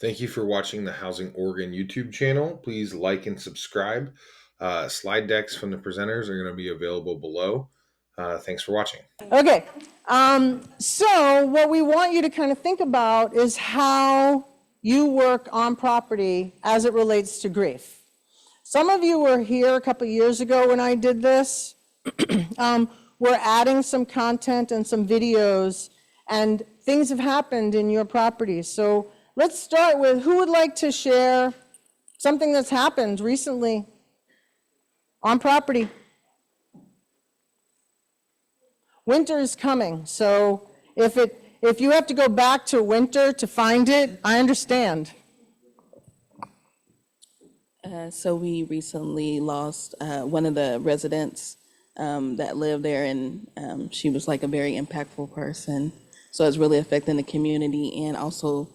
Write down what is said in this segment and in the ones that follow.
Thank you for watching the Housing Oregon YouTube channel. Please like and subscribe. Slide decks from the presenters are going to be available below. Thanks for watching. Okay, so what we want you to kind of think about is how you work on property as it relates to grief. Some of you were here a couple years ago when I did this. We're adding some content and some videos, and things have happened in your properties. So let's start with who would like to share something that's happened recently on property. Winter is coming, so if you have to go back to winter to find it, I understand. So we recently lost one of the residents that lived there, and she was like a very impactful person. So it's really affecting the community and also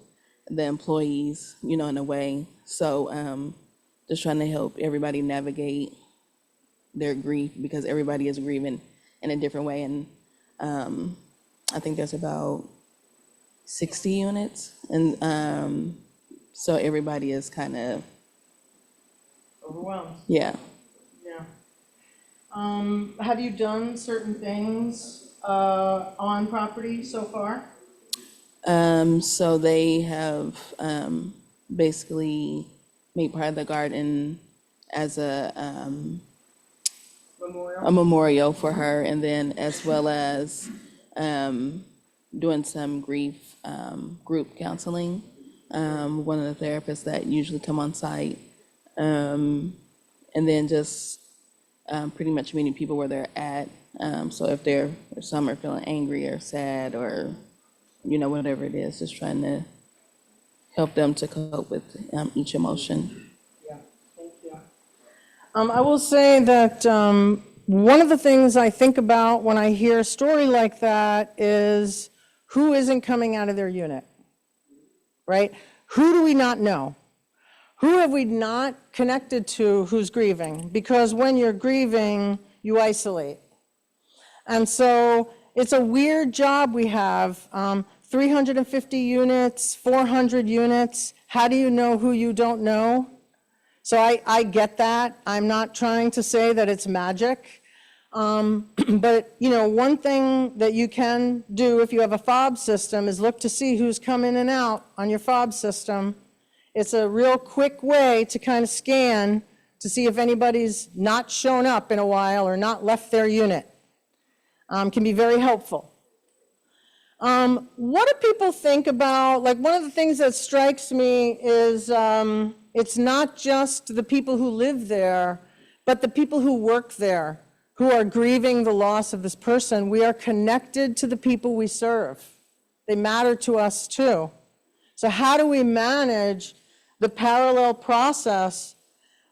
the employees, in a way. So just trying to help everybody navigate their grief because everybody is grieving in a different way. And I think there's about 60 units, and so everybody is kind of Overwhelmed. yeah. Yeah. Have you done certain things on property so far? So they have basically made part of the garden as Memorial? a memorial for her, and then as well as doing some grief group counseling. One of the therapists that usually come on site, and then just pretty much meeting people where they're at. So if some are feeling angry or sad or whatever it is, just trying to help them to cope with each emotion. Yeah, thank you. I will say that one of the things I think about when I hear a story like that is who isn't coming out of their unit, right? Who do we not know? Who have we not connected to who's grieving? Because when you're grieving, you isolate. And so it's a weird job we have. 350 units, 400 units. How do you know who you don't know? So I get that. I'm not trying to say that it's magic. But one thing that you can do if you have a fob system is look to see who's come in and out on your fob system. It's a real quick way to kind of scan to see if anybody's not shown up in a while or not left their unit. Can be very helpful. What do people think about, like one of the things that strikes me is it's not just the people who live there, but the people who work there, who are grieving the loss of this person. We are connected to the people we serve. They matter to us too. So how do we manage the parallel process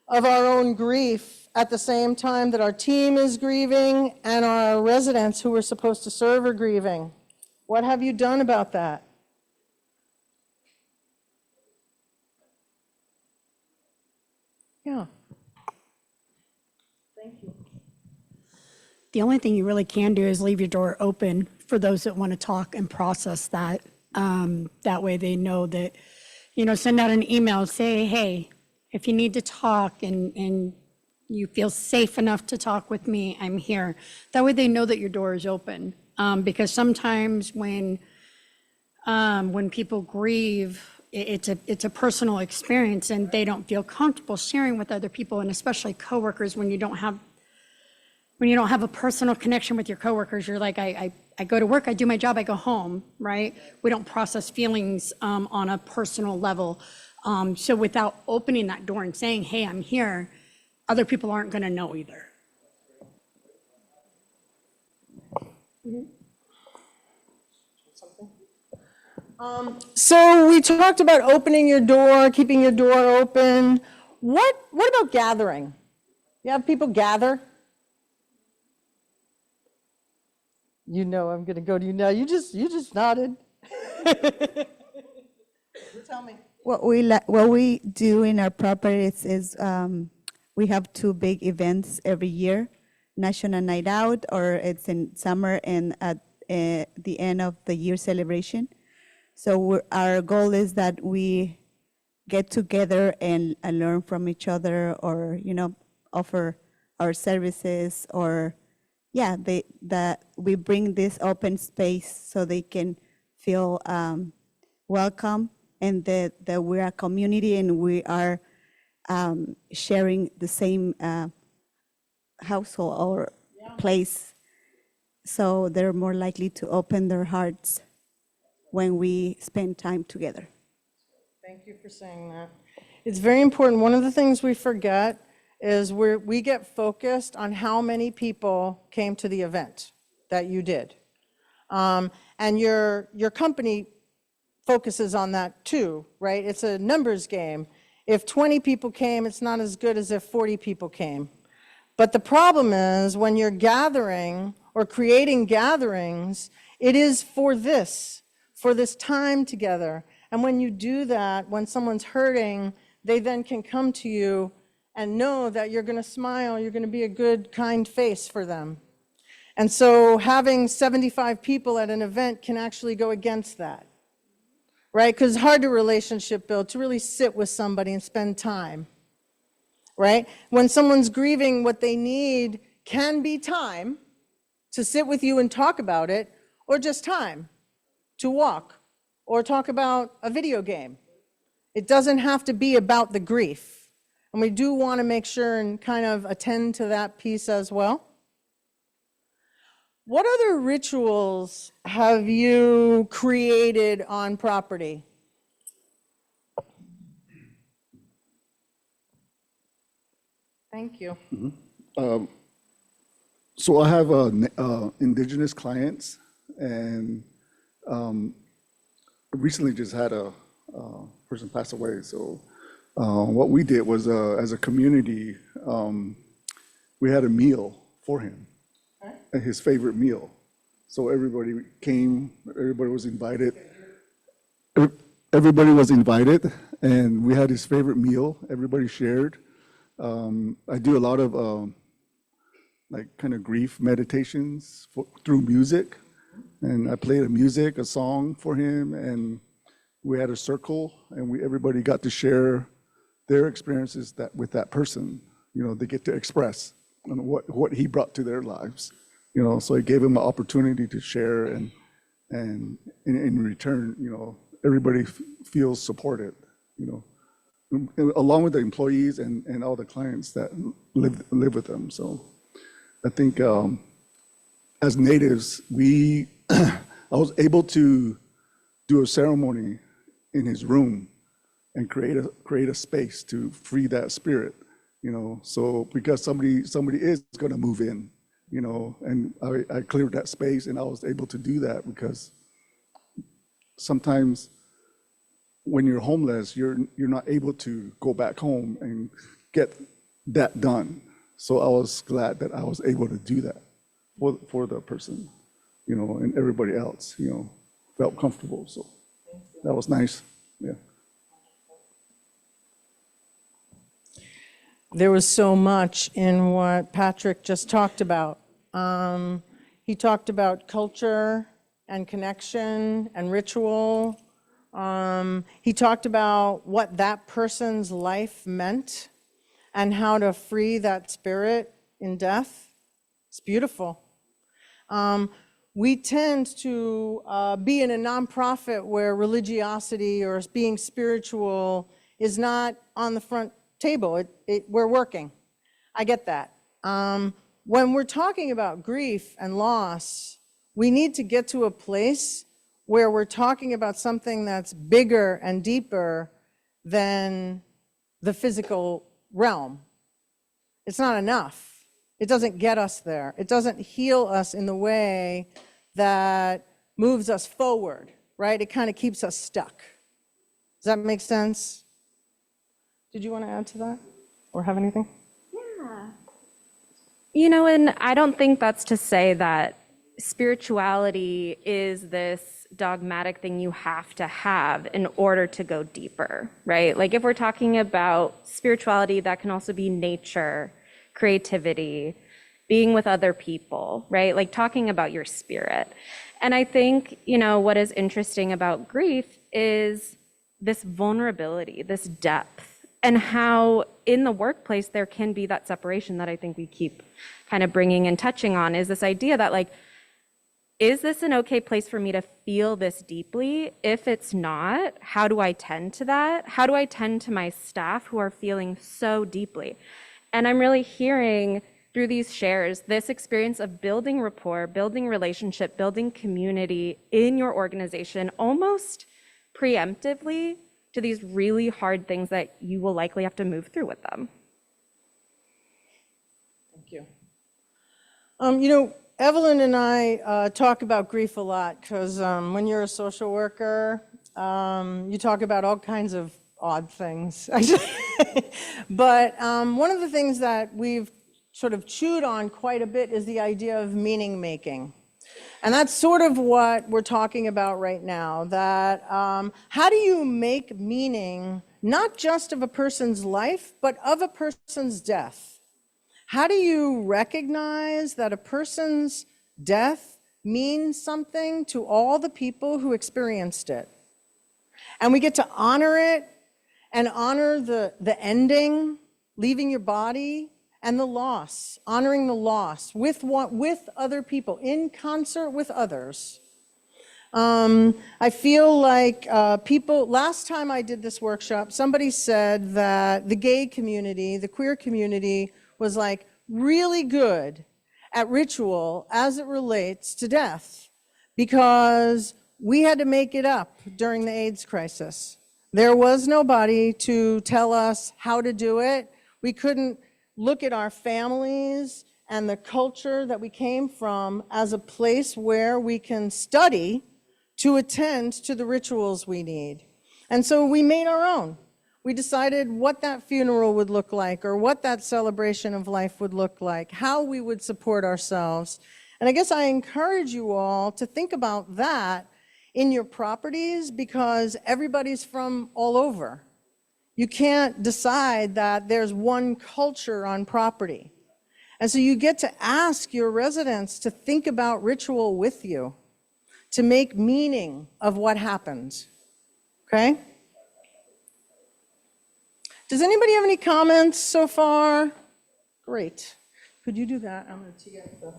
of our own grief at the same time that our team is grieving and our residents who we're supposed to serve are grieving? What have you done about that? Yeah. Thank you. The only thing you really can do is leave your door open for those that want to talk and process that. That way they know that, send out an email, say, hey, if you need to talk and you feel safe enough to talk with me, I'm here. That way they know that your door is open. Because sometimes when people grieve, it's a personal experience and they don't feel comfortable sharing with other people, and especially coworkers. When you don't have a personal connection with your coworkers, you're like, I go to work, I do my job, I go home, right? We don't process feelings on a personal level. So without opening that door and saying, hey, I'm here, other people aren't going to know either. So we talked about opening your door, keeping your door open. What about gathering? You have people gather? I'm going to go to you now. You just nodded. Tell me. What we do in our properties is we have two big events every year: National Night Out, or it's in summer and at the end of the year celebration. So our goal is that we get together and learn from each other, or offer our services, or that we bring this open space so they can feel welcome, and that we're a community and we are sharing the same household or place. So they're more likely to open their hearts when we spend time together. Thank you for saying that. It's very important. One of the things we forget is we get focused on how many people came to the event that you did. And your company focuses on that too, right? It's a numbers game. If 20 people came, it's not as good as if 40 people came. But the problem is when you're gathering or creating gatherings, it is for this time together. And when you do that, when someone's hurting, they then can come to you and know that you're going to smile, you're going to be a good, kind face for them. And so having 75 people at an event can actually go against that, right? Because it's hard to relationship build, to really sit with somebody and spend time, right? When someone's grieving, what they need can be time to sit with you and talk about it, or just time to walk or talk about a video game. It doesn't have to be about the grief. And we do want to make sure and kind of attend to that piece as well. What other rituals have you created on property? Thank you. So I have indigenous clients, and recently just had a person pass away. So what we did was, as a community, we had a meal for him, his favorite meal. So everybody came, everybody was invited. Everybody was invited, and we had his favorite meal. Everybody shared. I do a lot of like kind of grief meditations through music, and I played a song for him, and we had a circle, and everybody got to share their experiences with that person. They get to express what he brought to their lives. So it gave him an opportunity to share, and in return, everybody feels supported. Along with the employees and all the clients that live with them. So I think as natives, I was able to do a ceremony in his room and create a space to free that spirit, So because somebody is going to move in, and I cleared that space, and I was able to do that because sometimes when you're homeless, you're not able to go back home and get that done. So I was glad that I was able to do that for the person, and everybody else, felt comfortable. So that was nice. Yeah. There was so much in what Patrick just talked about. He talked about culture and connection and ritual. He talked about what that person's life meant and how to free that spirit in death. It's beautiful. We tend to be in a nonprofit where religiosity or being spiritual is not on the front table. We're working. I get that. When we're talking about grief and loss, we need to get to a place where we're talking about something that's bigger and deeper than the physical realm. It's not enough. It doesn't get us there. It doesn't heal us in the way that moves us forward, right? It kind of keeps us stuck. Does that make sense? Did you want to add to that or have anything? And I don't think that's to say that spirituality is this dogmatic thing you have to have in order to go deeper, right? Like if we're talking about spirituality, that can also be nature, creativity, being with other people, right? Like talking about your spirit. And I think, what is interesting about grief is this vulnerability, this depth, and how in the workplace there can be that separation that I think we keep kind of bringing and touching on, is this idea that like, is this an okay place for me to feel this deeply? If it's not, how do I tend to that? How do I tend to my staff who are feeling so deeply? And I'm really hearing through these shares this experience of building rapport, building relationship, building community in your organization almost preemptively to these really hard things that you will likely have to move through with them. Thank you. Evelyn and I talk about grief a lot because when you're a social worker, you talk about all kinds of odd things. But one of the things that we've sort of chewed on quite a bit is the idea of meaning making. And that's sort of what we're talking about right now, that how do you make meaning not just of a person's life, but of a person's death? How do you recognize that a person's death means something to all the people who experienced it? And we get to honor it and honor the ending, leaving your body, and the loss, honoring the loss with other people, in concert with others. I feel like last time I did this workshop, somebody said that the gay community, the queer community, was like really good at ritual as it relates to death because we had to make it up during the AIDS crisis. There was nobody to tell us how to do it. We couldn't look at our families and the culture that we came from as a place where we can study to attend to the rituals we need. And so we made our own. We decided what that funeral would look like or what that celebration of life would look like, how we would support ourselves. And I guess I encourage you all to think about that in your properties because everybody's from all over. You can't decide that there's one culture on property. And so you get to ask your residents to think about ritual with you, to make meaning of what happened, okay? Does anybody have any comments so far? Great. Could you do that? I'm going to tee up the...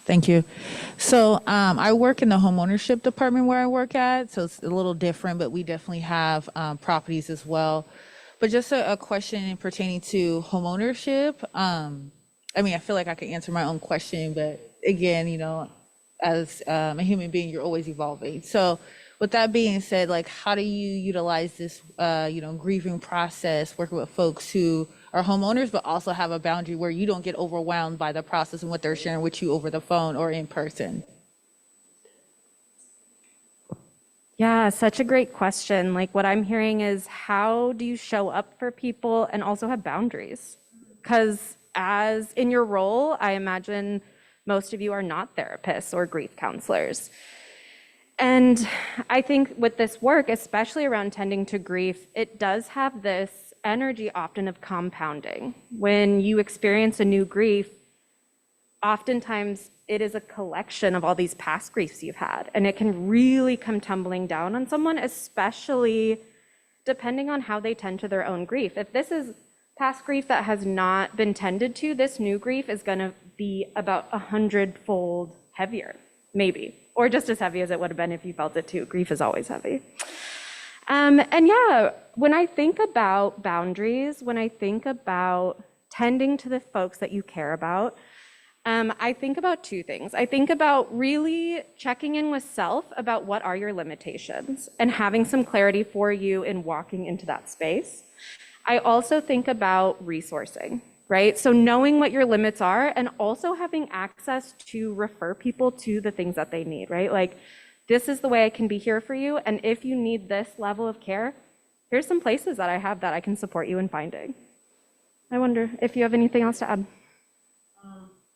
Thank you. So I work in the homeownership department where I work at, so it's a little different, but we definitely have properties as well. But just a question pertaining to homeownership. I mean, I feel like I could answer my own question, but again, as a human being, you're always evolving. So with that being said, like, how do you utilize this, grieving process, working with folks who are homeowners, but also have a boundary where you don't get overwhelmed by the process and what they're sharing with you over the phone or in person? Yeah, such a great question. Like what I'm hearing is how do you show up for people and also have boundaries? Because as in your role, I imagine most of you are not therapists or grief counselors. And I think with this work, especially around tending to grief, it does have this energy often of compounding. When you experience a new grief, oftentimes it is a collection of all these past griefs you've had, and it can really come tumbling down on someone, especially depending on how they tend to their own grief. If this is past grief that has not been tended to, this new grief is going to be about 100-fold heavier, maybe, or just as heavy as it would have been if you felt it too. Grief is always heavy. And yeah, when I think about boundaries, when I think about tending to the folks that you care about, I think about two things. I think about really checking in with self about what are your limitations and having some clarity for you in walking into that space. I also think about resourcing, right? So knowing what your limits are and also having access to refer people to the things that they need, right? Like, this is the way I can be here for you. And if you need this level of care, here's some places that I have that I can support you in finding. I wonder if you have anything else to add.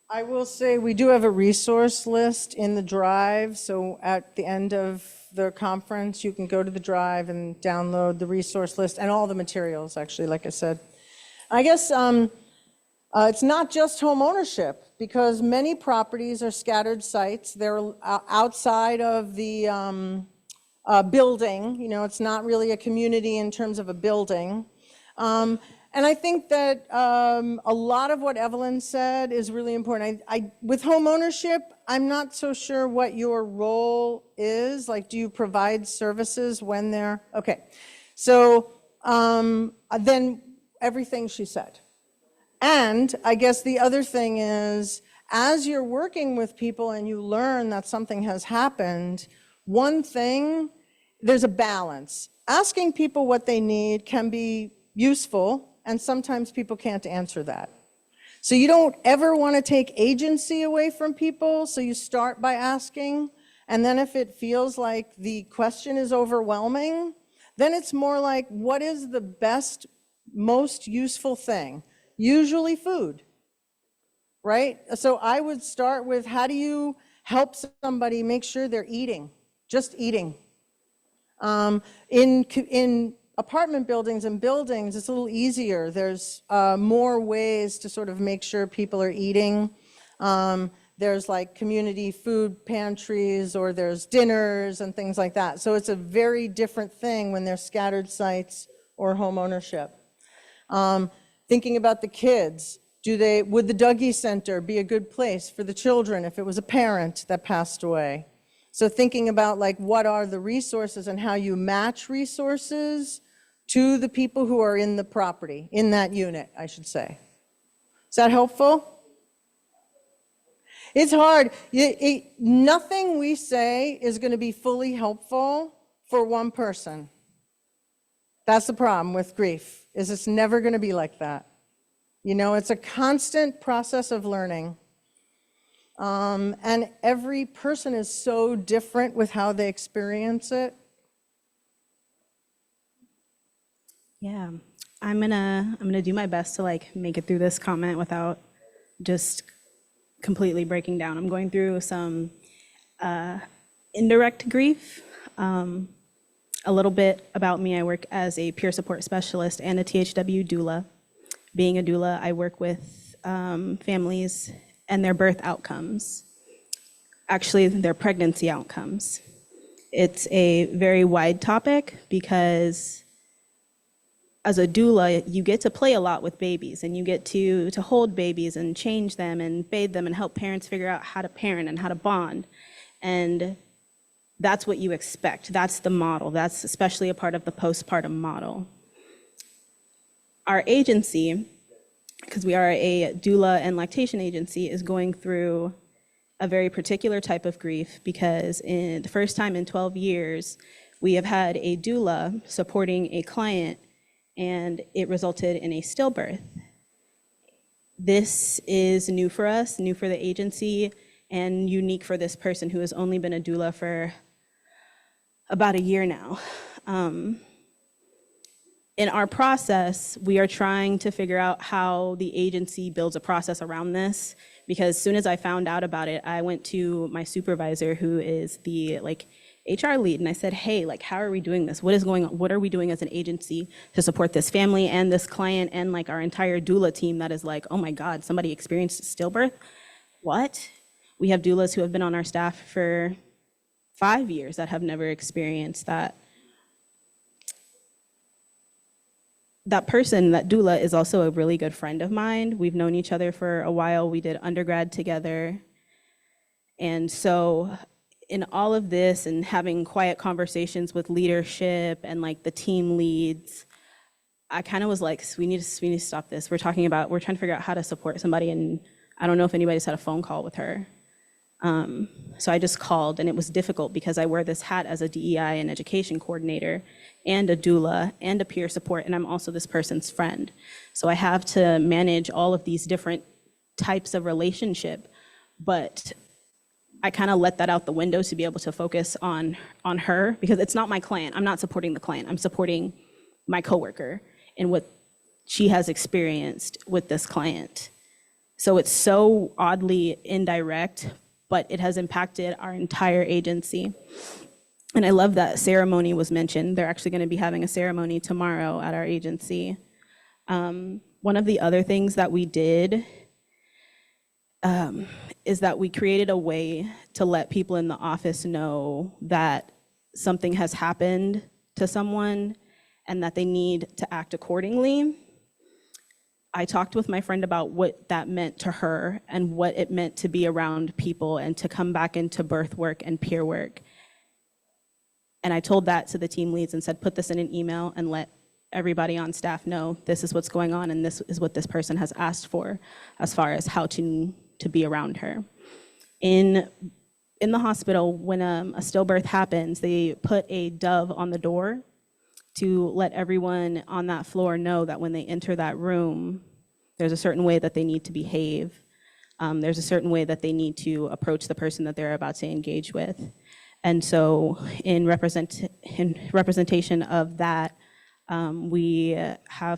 I will say we do have a resource list in the drive. So at the end of the conference, you can go to the drive and download the resource list and all the materials, actually, like I said. I guess It's not just home ownership, because many properties are scattered sites. They're outside of the building. You know, it's not really a community in terms of a building. And I think that a lot of what Evelyn said is really important. With home ownership, I'm not so sure what your role is. Like, do you provide services when they're, okay. So then everything she said. And I guess the other thing is, as you're working with people and you learn that something has happened, one thing, there's a balance. Asking people what they need can be useful, and sometimes people can't answer that. So you don't ever want to take agency away from people, so you start by asking, and then if it feels like the question is overwhelming, then it's more like, what is the best, most useful thing? Usually food, right? So I would start with, how do you help somebody make sure they're eating, just eating? In apartment buildings and buildings, it's a little easier. There's more ways to sort of make sure people are eating. There's like community food pantries, or there's dinners and things like that. So it's a very different thing when they're scattered sites or home ownership. Thinking about the kids, would the Dougie Center be a good place for the children if it was a parent that passed away? So thinking about like, what are the resources and how you match resources to the people who are in the property, in that unit, I should say. Is that helpful? It's hard. Nothing we say is going to be fully helpful for one person. That's the problem with grief, is it's never going to be like that. You know, it's a constant process of learning. And every person is so different with how they experience it. Yeah, I'm gonna do my best to like make it through this comment without just completely breaking down. I'm going through some indirect grief. A little bit about me: I work as a peer support specialist and a THW doula. Being a doula, I work with families and their birth outcomes, actually their pregnancy outcomes. It's a very wide topic because as a doula, you get to play a lot with babies, and you get to hold babies and change them and bathe them and help parents figure out how to parent and how to bond. And that's what you expect. That's the model. That's especially a part of the postpartum model. Our agency, because we are a doula and lactation agency, is going through a very particular type of grief, because in the first time in 12 years, we have had a doula supporting a client, and it resulted in a stillbirth. This is new for us, new for the agency, and unique for this person who has only been a doula for about a year now. In our process, we are trying to figure out how the agency builds a process around this, because as soon as I found out about it, I went to my supervisor, who is the HR lead, and I said, hey, how are we doing this? What is going on? What are we doing as an agency to support this family and this client and our entire doula team that is oh my God, somebody experienced stillbirth? What? We have doulas who have been on our staff for 5 years that have never experienced that. That person, that doula, is also a really good friend of mine. We've known each other for a while. We did undergrad together. And so in all of this and having quiet conversations with leadership and the team leads, I kind of was we need to stop this. We're trying to figure out how to support somebody, and I don't know if anybody's had a phone call with her. So I just called, and it was difficult because I wear this hat as a DEI and education coordinator and a doula and a peer support, and I'm also this person's friend. So I have to manage all of these different types of relationship, but I kind of let that out the window to be able to focus on her, because it's not my client. I'm not supporting the client. I'm supporting my coworker and what she has experienced with this client. So it's so oddly indirect, but it has impacted our entire agency. And I love that ceremony was mentioned. They're actually going to be having a ceremony tomorrow at our agency. One of the other things that we did is that we created a way to let people in the office know that something has happened to someone and that they need to act accordingly. I talked with my friend about what that meant to her and what it meant to be around people and to come back into birth work and peer work. And I told that to the team leads and said, put this in an email and let everybody on staff know this is what's going on and this is what this person has asked for as far as how to be around her. In the hospital, when a stillbirth happens, they put a dove on the door to let everyone on that floor know that when they enter that room, there's a certain way that they need to behave. There's a certain way that they need to approach the person that they're about to engage with. And so in representation of that, we are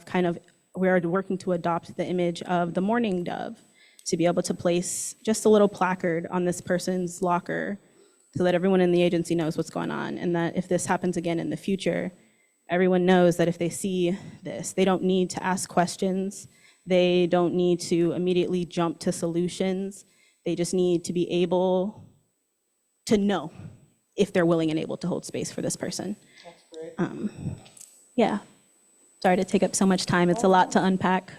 working to adopt the image of the mourning dove to be able to place just a little placard on this person's locker so that everyone in the agency knows what's going on, and that if this happens again in the future, everyone knows that if they see this, they don't need to ask questions. They don't need to immediately jump to solutions. They just need to be able to know if they're willing and able to hold space for this person. That's great. Yeah. Sorry to take up so much time. It's a lot to unpack.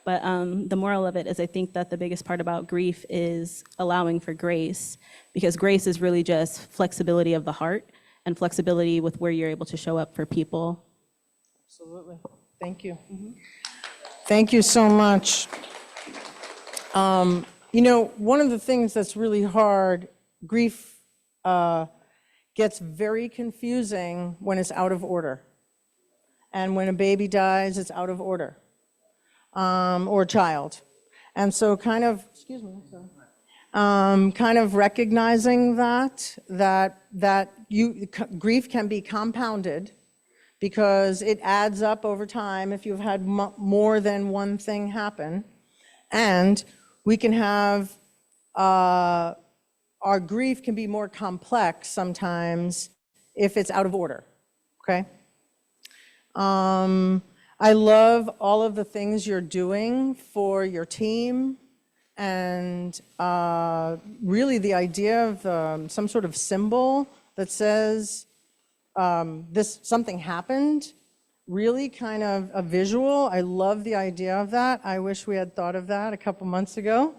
But the moral of it is I think that the biggest part about grief is allowing for grace, because grace is really just flexibility of the heart and flexibility with where you're able to show up for people. Absolutely. Thank you. Thank you so much. You know, one of the things that's really hard, grief gets very confusing when it's out of order. And when a baby dies, it's out of order, or a child. And so kind of, excuse me, kind of recognizing that grief can be compounded because it adds up over time if you've had more than one thing happen. And we can have, our grief can be more complex sometimes if it's out of order, okay? I love all of the things you're doing for your team, and really the idea of some sort of symbol that says something happened, really kind of a visual. I love the idea of that. I wish we had thought of that a couple months ago.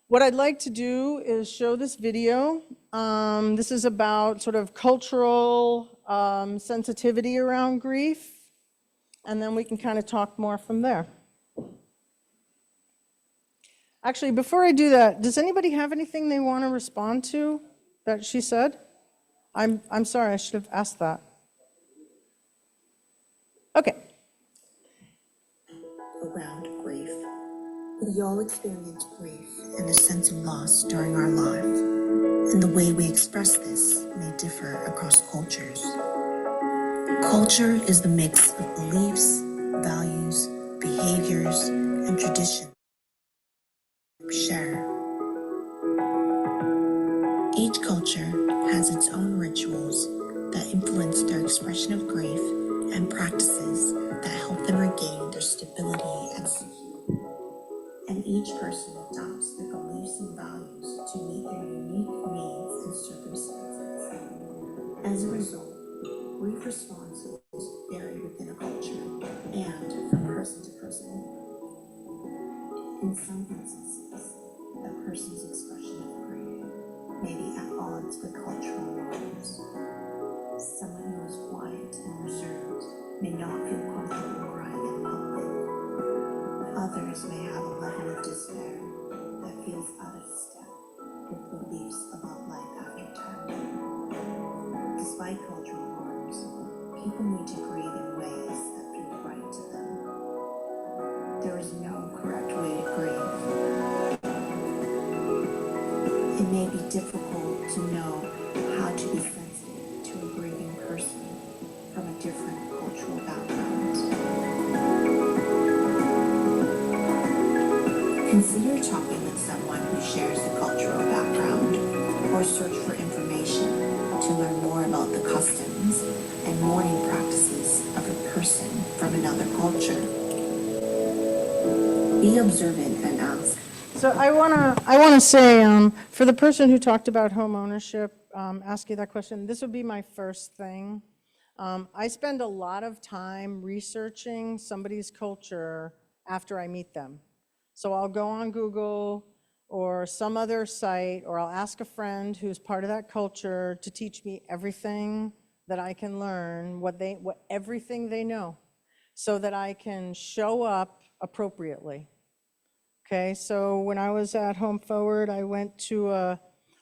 What I'd like to do is show this video. This is about sort of cultural sensitivity around grief, and then we can kind of talk more from there. Actually, before I do that, does anybody have anything they want to respond to that she said? I'm sorry, I should have asked that. Okay. Around grief. We all experience grief and a sense of loss during our life, and the way we express this may differ across cultures. Culture is the mix of beliefs, values, behaviors, and traditions we share. Each culture has its own rituals that influence their expression of grief and practices that help them regain their stability and security. And each person adopts their beliefs and values to meet their unique needs and circumstances. As a result, grief responses vary within a culture and from person to person. In some instances, a person's expression of grief may be at odds with cultural norms. Someone who is quiet and reserved may not feel comfortable crying in public. Others may have a level of despair that feels out of step with beliefs about life after death. Despite cultural norms, people need to grieve in ways that feel right to them. There is no correct way to grieve. It may be difficult to know how to be sensitive to a grieving person from a different cultural background. Consider talking with someone who shares the cultural background, or search for information to learn more about the customs and mourning practices of a person another culture. Be observant and ask, So I wanna say, for the person who talked about home ownership, ask you that question, this would be my first thing. I spend a lot of time researching somebody's culture after I meet them. So I'll go on Google or some other site, or I'll ask a friend who's part of that culture to teach me everything that I can learn, everything they know, so that I can show up appropriately. Okay, so when I was at Home Forward, I went to a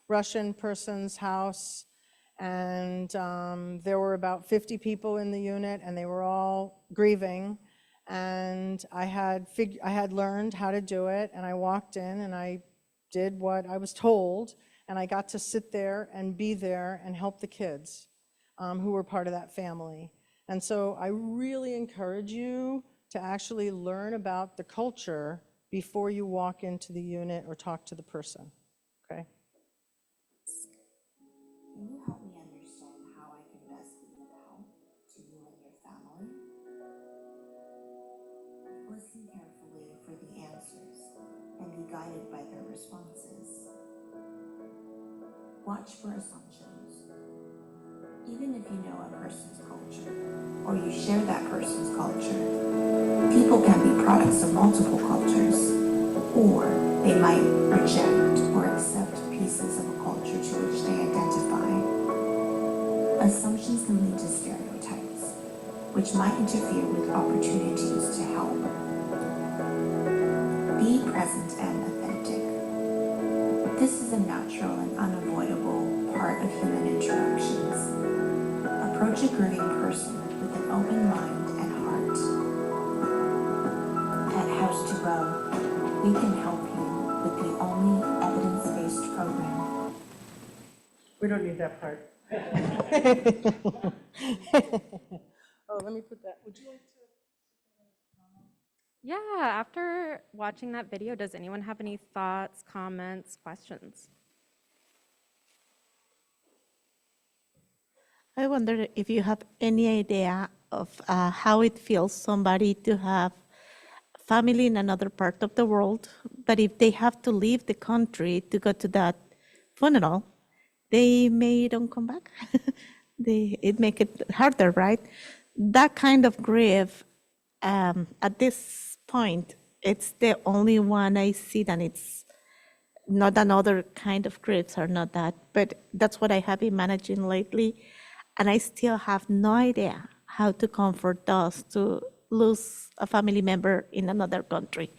Russian person's house, and there were about 50 people in the unit, and they were all grieving. And I had learned how to do it, and I walked in and I did what I was told, and I got to sit there and be there and help the kids who were part of that family. And so I really encourage you to actually learn about the culture before you walk into the unit or talk to the person, okay? can you help me understand how I can best be of help to you and your family? Listen carefully for the answers and be guided by their responses. Watch for assumptions. Even if you know a person's culture or you share that person's culture, people can be products of multiple cultures, or they might reject or accept pieces of a culture to which they identify. Assumptions can lead to stereotypes, which might interfere with opportunities to help. Be present and authentic. This is a natural and unavoidable part of human interactions. Approach a grieving person with an open mind and heart. At House to Go, we can help you with the only evidence-based program. We don't need that part. Oh, let me put that, would you like to? Yeah, after watching that video, does anyone have any thoughts, comments, questions? I wonder if you have any idea of how it feels somebody to have family in another part of the world, but if they have to leave the country to go to that funeral, they may don't come back. It make it harder, right? That kind of grief, at this point, it's the only one I see, and it's not another kind of griefs are not that, but that's what I have been managing lately. And I still have no idea how to comfort those to lose a family member in another country.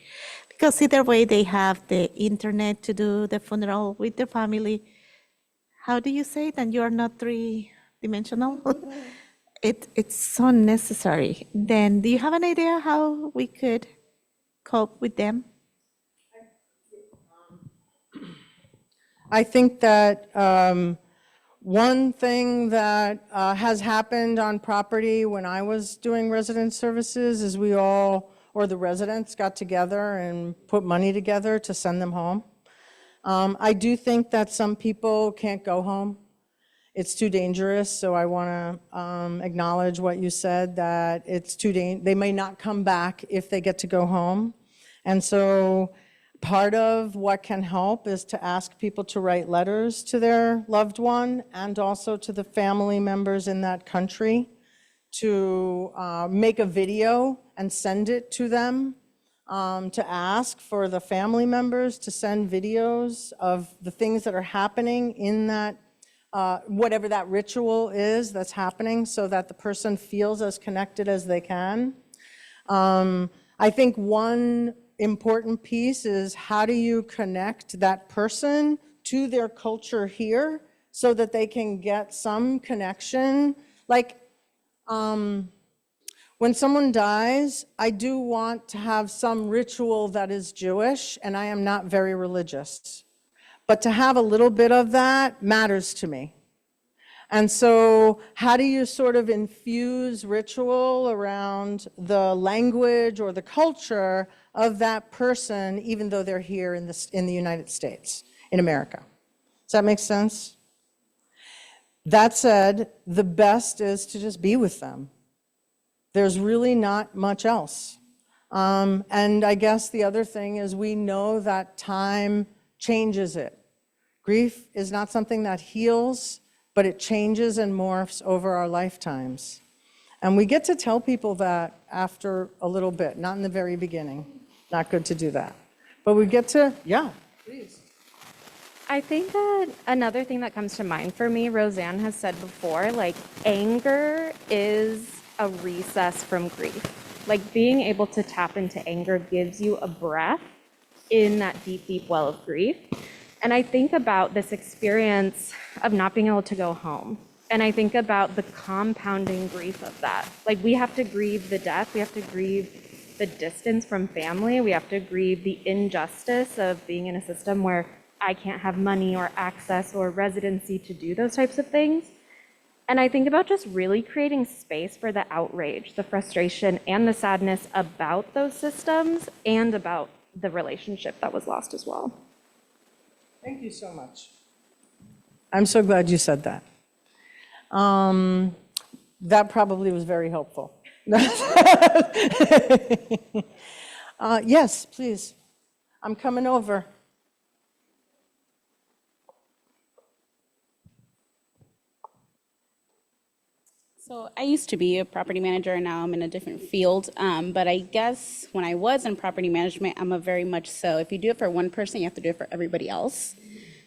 Because either way, they have the internet to do the funeral with their family. How do you say it? And you are not three-dimensional? It's so necessary. Then do you have an idea how we could cope with them? I think that one thing that has happened on property when I was doing resident services is we all, or the residents, got together and put money together to send them home. I do think that some people can't go home. It's too dangerous, so I want to acknowledge what you said, that it's too they may not come back if they get to go home. And so part of what can help is to ask people to write letters to their loved one and also to the family members in that country, to make a video and send it to them, to ask for the family members to send videos of the things that are happening in that, whatever that ritual is that's happening, so that the person feels as connected as they can. I think one important piece is, how do you connect that person to their culture here so that they can get some connection? Like, when someone dies, I do want to have some ritual that is Jewish, and I am not very religious. But to have a little bit of that matters to me. And so how do you sort of infuse ritual around the language or the culture of that person, even though they're here in the United States, in America? Does that make sense? That said, the best is to just be with them. There's really not much else. And I guess the other thing is we know that time changes it. Grief is not something that heals, but it changes and morphs over our lifetimes. And we get to tell people that after a little bit, not in the very beginning. Not good to do that. But we get to, yeah, please. I think that another thing that comes to mind for me, Rosanne has said before, like anger is a recess from grief. Like being able to tap into anger gives you a breath in that deep, deep well of grief. And I think about this experience of not being able to go home. And I think about the compounding grief of that. Like we have to grieve the death, we have to grieve the distance from family, we have to grieve the injustice of being in a system where I can't have money or access or residency to do those types of things. And I think about just really creating space for the outrage, the frustration, and the sadness about those systems and about the relationship that was lost as well. Thank you so much. I'm so glad you said that. That probably was very helpful. Yes, please. I'm coming over. So I used to be a property manager and now I'm in a different field. But I guess when I was in property management, I'm a very much so. If you do it for one person, you have to do it for everybody else.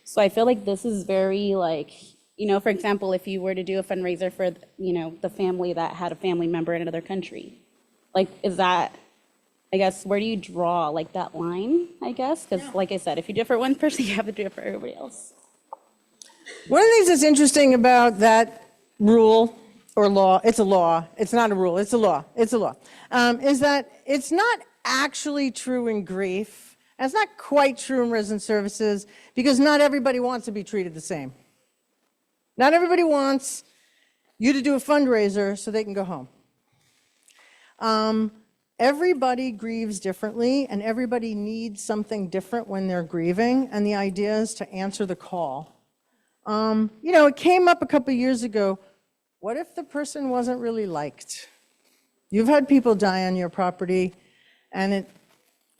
So I feel like this is very like, for example, if you were to do a fundraiser for, the family that had a family member in another country, like, is that, I guess, where do you draw like that line, I guess? Because like I said, if you do it for one person, you have to do it for everybody else. One of the things that's interesting about that rule or law, it's a law, it's not a rule, it's a law, is that it's not actually true in grief, and it's not quite true in resident services, because not everybody wants to be treated the same. Not everybody wants you to do a fundraiser so they can go home. Everybody grieves differently, and everybody needs something different when they're grieving, and the idea is to answer the call. It came up a couple years ago. What if the person wasn't really liked? You've had people die on your property, and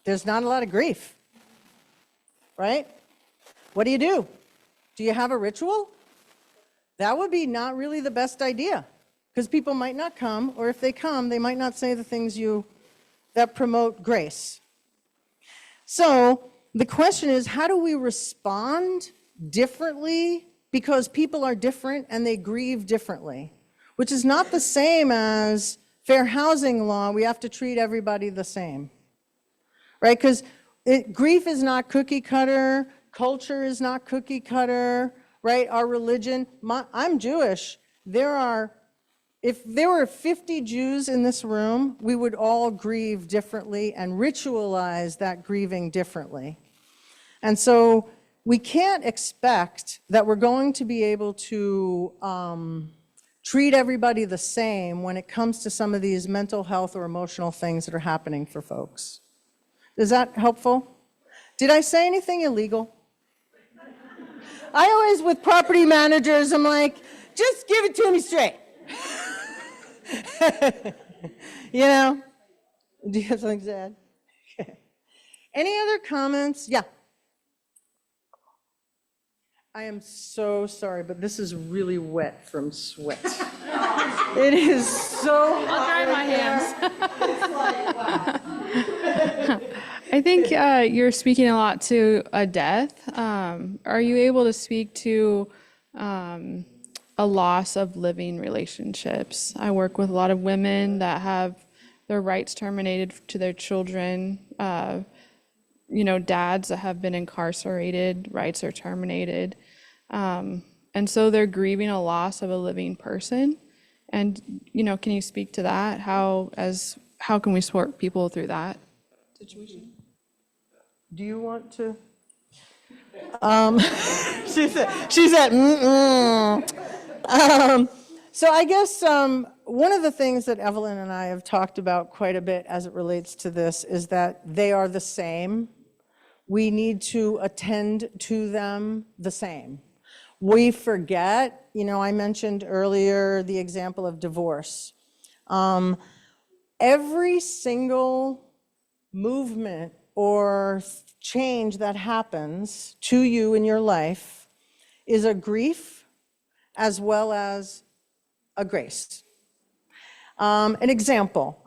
there's not a lot of grief, right? What do? Do you have a ritual? That would be not really the best idea, because people might not come, or if they come, they might not say the things that promote grace. So the question is, how do we respond differently? Because people are different and they grieve differently, which is not the same as fair housing law. We have to treat everybody the same, right? Because grief is not cookie cutter, culture is not cookie cutter, right? Our religion, I'm Jewish. If there were 50 Jews in this room, we would all grieve differently and ritualize that grieving differently. And so we can't expect that we're going to be able to treat everybody the same when it comes to some of these mental health or emotional things that are happening for folks. Is that helpful? Did I say anything illegal? I always, with property managers, I'm like, just give it to me straight. Do you have something to add? Any other comments? Yeah. I am so sorry, but this is really wet from sweat. It is so hot. I'll dry my hands. I think you're speaking a lot to a death. Are you able to speak to a loss of living relationships? I work with a lot of women that have their rights terminated to their children. Dads that have been incarcerated, rights are terminated. And so they're grieving a loss of a living person. And, can you speak to that? How can we support people through that situation? Do you want to? She said, so I guess one of the things that Evelyn and I have talked about quite a bit as it relates to this is that they are the same. We need to attend to them the same. We forget, I mentioned earlier the example of divorce. every single movement or change that happens to you in your life is a grief as well as a grace. An example,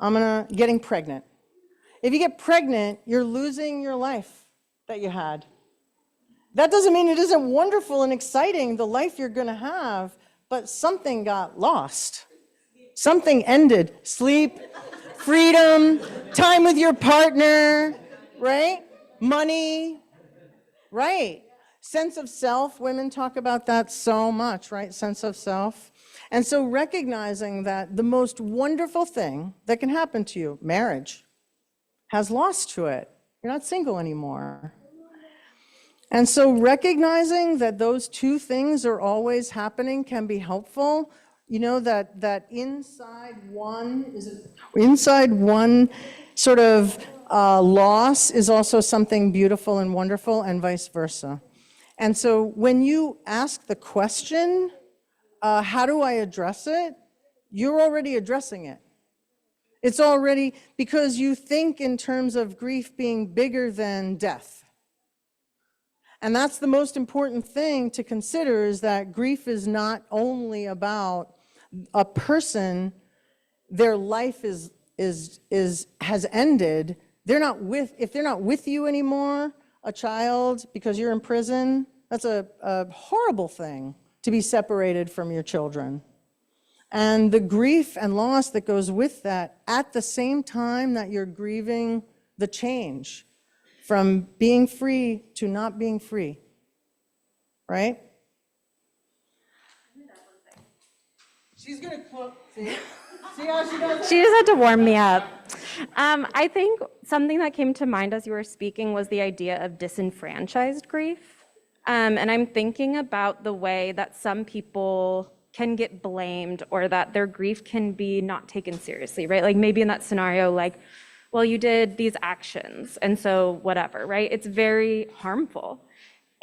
getting pregnant. If you get pregnant, you're losing your life that you had. That doesn't mean it isn't wonderful and exciting, the life you're going to have, but something got lost. Something ended. Sleep, freedom, time with your partner, right? Money, right? Sense of self, women talk about that so much, right? Sense of self. And so recognizing that the most wonderful thing that can happen to you, marriage, has lost to it. You're not single anymore. And so recognizing that those two things are always happening can be helpful. You know, that inside one sort of loss is also something beautiful and wonderful, and vice versa. And so when you ask the question, how do I address it? You're already addressing it. It's already, because you think in terms of grief being bigger than death. And that's the most important thing to consider, is that grief is not only about a person, their life has ended. If they're not with you anymore, a child, because you're in prison, that's a horrible thing, to be separated from your children. And the grief and loss that goes with that, at the same time that you're grieving the change from being free to not being free, right? She's gonna quote, see how she does it? She just had to warm me up. I think something that came to mind as you were speaking was the idea of disenfranchised grief. And I'm thinking about the way that some people can get blamed, or that their grief can be not taken seriously, right? Like maybe in that scenario, like, well, you did these actions, and so whatever, right? It's very harmful.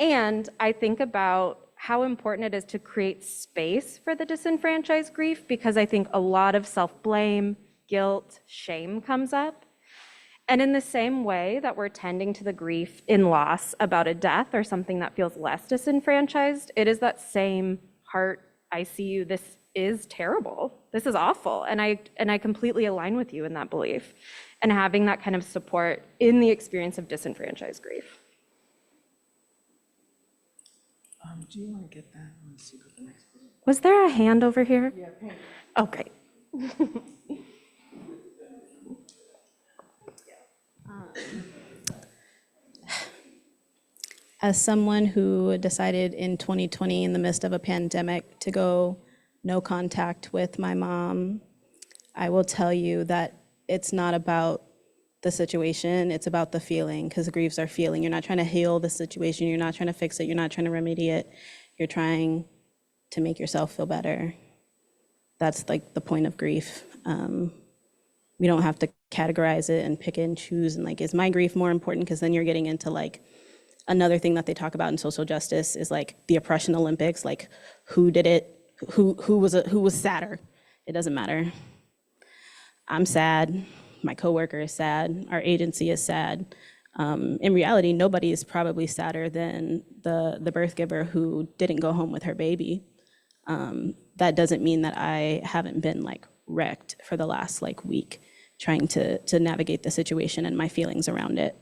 And I think about how important it is to create space for the disenfranchised grief, because I think a lot of self-blame, guilt, shame comes up. And in the same way that we're tending to the grief in loss about a death or something that feels less disenfranchised, it is that same heart, I see you, this is terrible, this is awful, and I completely align with you in that belief, and having that kind of support in the experience of disenfranchised grief. Do you want to get that? Was there a hand over here? Yeah, pink. Oh, great. As someone who decided in 2020, in the midst of a pandemic, to go no contact with my mom, I will tell you that it's not about the situation, it's about the feeling, because griefs are feeling. You're not trying to heal the situation, you're not trying to fix it, you're not trying to remedy it, you're trying to make yourself feel better. That's like the point of grief. We don't have to categorize it and pick and choose, and like, is my grief more important? Because then you're getting into like, another thing that they talk about in social justice is like the oppression Olympics, like who did it, who was sadder. It doesn't matter. I'm sad, my coworker is sad, our agency is sad. In reality, nobody is probably sadder than the birth giver who didn't go home with her baby. That doesn't mean that I haven't been like wrecked for the last like week trying to navigate the situation and my feelings around it.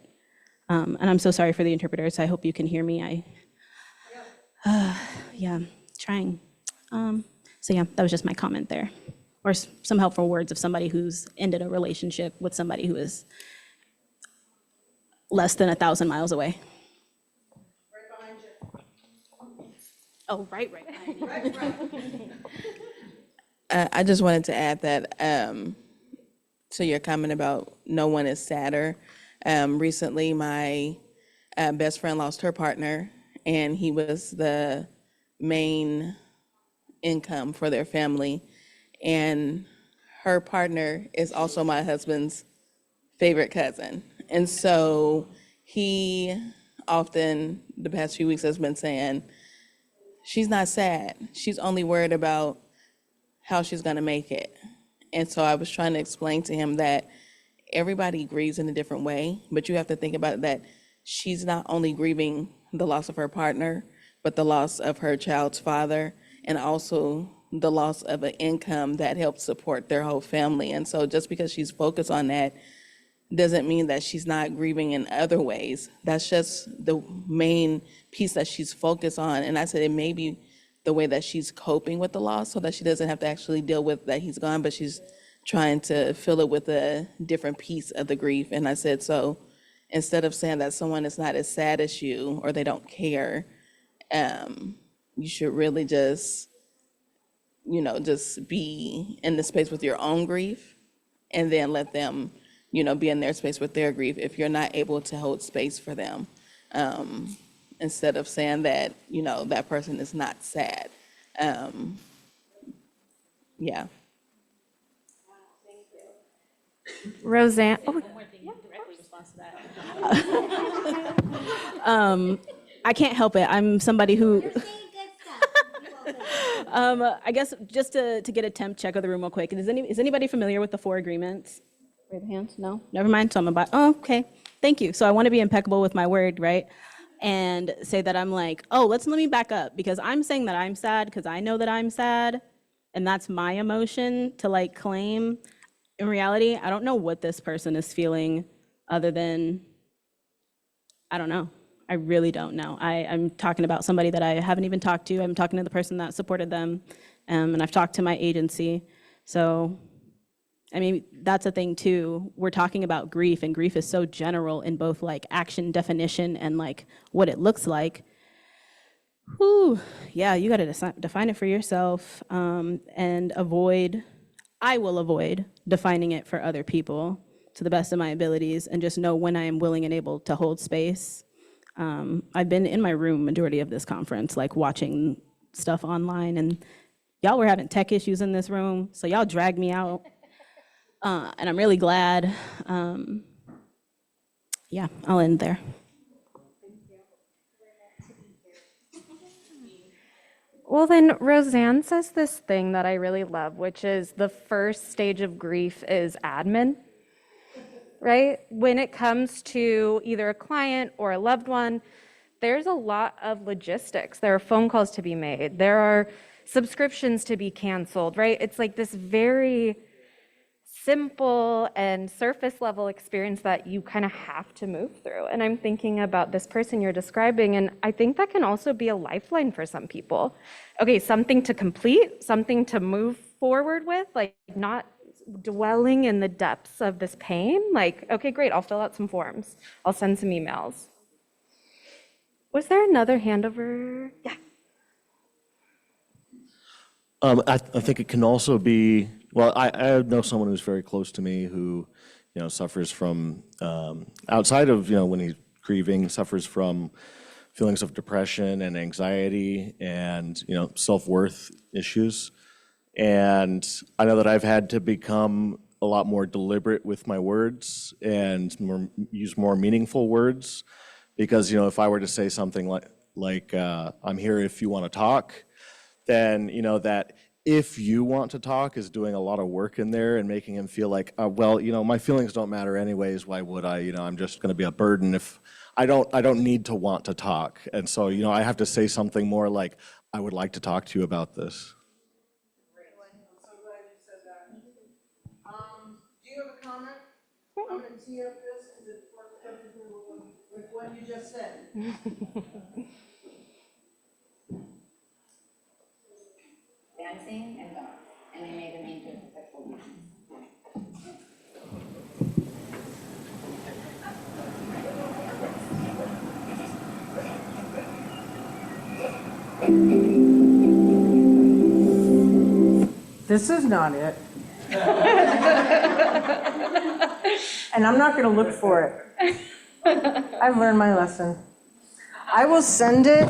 And I'm so sorry for the interpreters. I hope you can hear me. Yeah, trying. So yeah, that was just my comment there. Or some helpful words of somebody who's ended a relationship with somebody who is less than 1,000 miles away. Right behind you. Oh, right. I just wanted to add that to your comment about no one is sadder. Recently, my best friend lost her partner, and he was the main income for their family. And her partner is also my husband's favorite cousin. And so he often, the past few weeks, has been saying, she's not sad. She's only worried about how she's going to make it. And so I was trying to explain to him that everybody grieves in a different way, but you have to think about that she's not only grieving the loss of her partner, but the loss of her child's father, and also the loss of an income that helps support their whole family. And so just because she's focused on that doesn't mean that she's not grieving in other ways. That's just the main piece that she's focused on. And I said it may be the way that she's coping with the loss so that she doesn't have to actually deal with that he's gone, but she's trying to fill it with a different piece of the grief. And I said, so instead of saying that someone is not as sad as you or they don't care, you should really just, just be in the space with your own grief and then let them, be in their space with their grief if you're not able to hold space for them. Instead of saying that, that person is not sad. Yeah. Rosanne, oh, I can't help it. I'm somebody who. I guess just to get a temp check of the room real quick. Is anybody familiar with the 4 agreements? Raise a hand. No? Never mind. So I'm about, oh, okay. Thank you. So I want to be impeccable with my word, right? And say that I'm like, oh, let me back up because I'm saying that I'm sad because I know that I'm sad. And that's my emotion to like claim. In reality, I don't know what this person is feeling other than, I don't know. I really don't know. I'm talking about somebody that I haven't even talked to. I'm talking to the person that supported them, and I've talked to my agency. So, I mean, that's a thing too. We're talking about grief, and grief is so general in both like action definition and like what it looks like. Whew, yeah, you got to define it for yourself and I will avoid defining it for other people to the best of my abilities and just know when I am willing and able to hold space. I've been in my room majority of this conference, like watching stuff online, and y'all were having tech issues in this room, so y'all dragged me out, and I'm really glad. Yeah, I'll end there. well, then Rosanne says this thing that I really love, which is the first stage of grief is admin, right? When it comes to either a client or a loved one, there's a lot of logistics. There are phone calls to be made. There are subscriptions to be canceled, right? It's like this very simple and surface level experience that you kind of have to move through. And I'm thinking about this person you're describing, and I think that can also be a lifeline for some people. Okay, something to complete, something to move forward with, like not dwelling in the depths of this pain. Like, okay, great, I'll fill out some forms. I'll send some emails. Was there another hand over? Yeah. I think it can also be, well, I know someone who's very close to me who, suffers from, outside of, when he's grieving, suffers from feelings of depression and anxiety and, self-worth issues. And I know that I've had to become a lot more deliberate with my words and use more meaningful words because, if I were to say something like I'm here if you want to talk, then, that if you want to talk is doing a lot of work in there and making him feel like, well, my feelings don't matter anyways. Why would I? I'm just going to be a burden if I don't need to want to talk. And so, I have to say something more like, I would like to talk to you about this. I'm so glad you said that. Do you have a comment? I'm going to tee up this because it works perfectly with what you just said. Dancing and dogs, and they made them into sexual beings. This is not it. And I'm not going to look for it. I've learned my lesson. I will send it.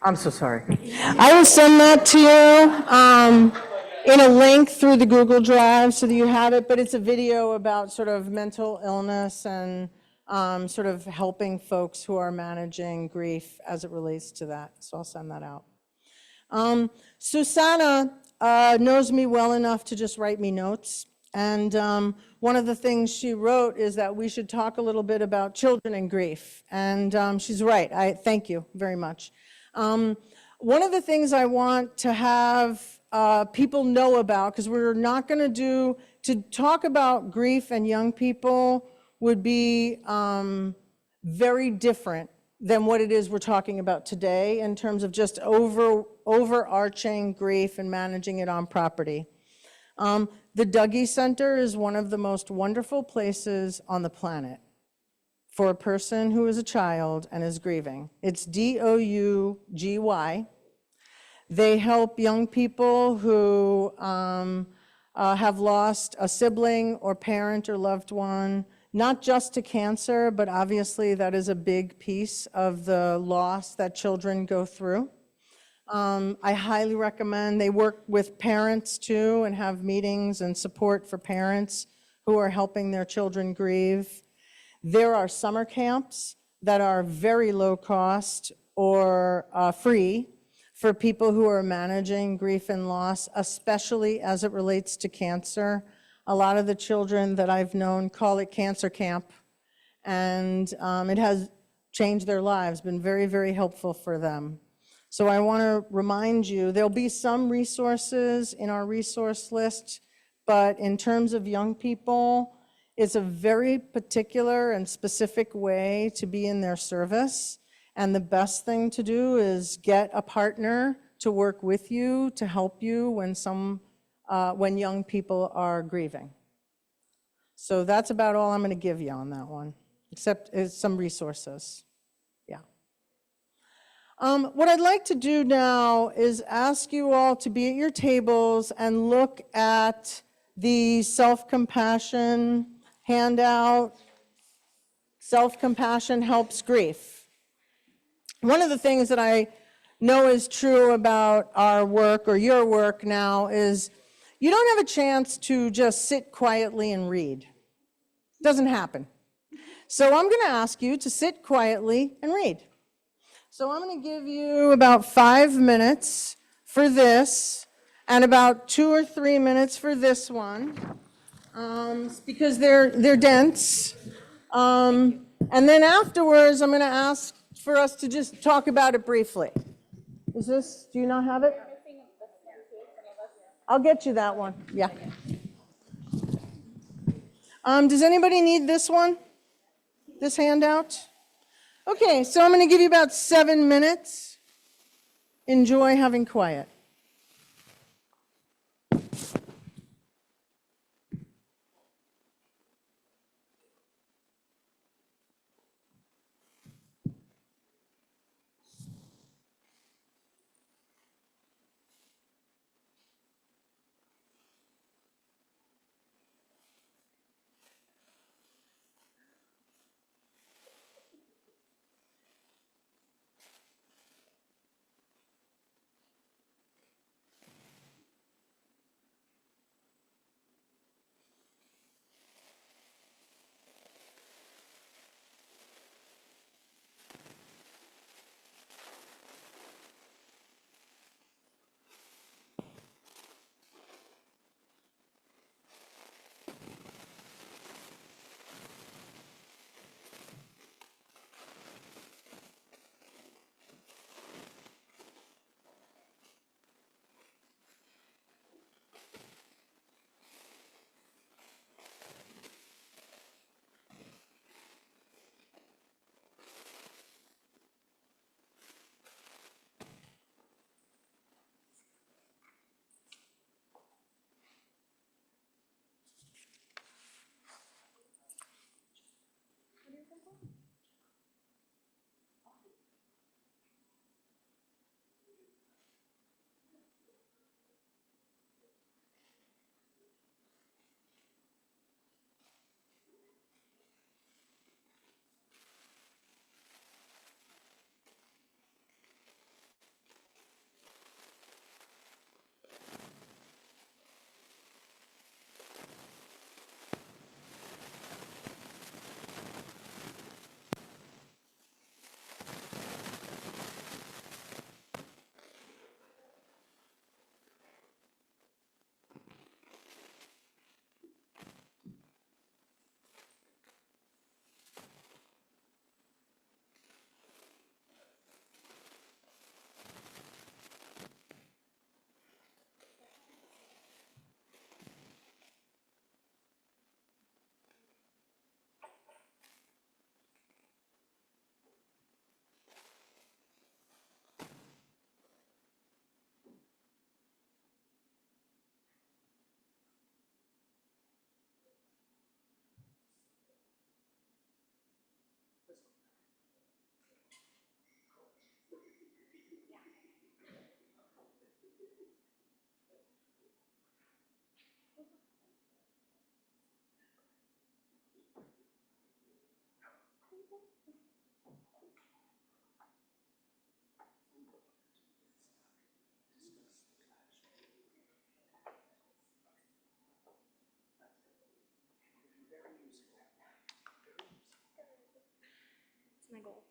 I'm so sorry. I will send that to you in a link through the Google Drive so that you have it, but it's a video about sort of mental illness and sort of helping folks who are managing grief as it relates to that. So I'll send that out. Susanna knows me well enough to just write me notes. And one of the things she wrote is that we should talk a little bit about children and grief. And she's right. I thank you very much. One of the things I want to have people know about, because we're not going to talk about grief and young people would be very different than what it is we're talking about today in terms of just overarching grief and managing it on property. The Dougie Center is one of the most wonderful places on the planet for a person who is a child and is grieving. It's DOUGY. They help young people who have lost a sibling or parent or loved one, not just to cancer, but obviously that is a big piece of the loss that children go through. I highly recommend, they work with parents too and have meetings and support for parents who are helping their children grieve. There are summer camps that are very low cost or free for people who are managing grief and loss, especially as it relates to cancer. A lot of the children that I've known call it cancer camp, and it has changed their lives, been very, very helpful for them. So I want to remind you, there'll be some resources in our resource list, but in terms of young people, it's a very particular and specific way to be in their service. And the best thing to do is get a partner to work with you, to help you when young people are grieving. So that's about all I'm going to give you on that one, except some resources. Yeah. What I'd like to do now is ask you all to be at your tables and look at the self-compassion handout. Self-compassion helps grief. One of the things that I know is true about our work or your work now is you don't have a chance to just sit quietly and read. It doesn't happen. So I'm going to ask you to sit quietly and read. So I'm going to give you about 5 minutes for this and about 2 or 3 minutes for this one because they're dense. And then afterwards, I'm going to ask for us to just talk about it briefly. Do you not have it? I'll get you that one. Yeah. Does anybody need this one? This handout? Okay, so I'm going to give you about 7 minutes. Enjoy having quiet. That's my goal.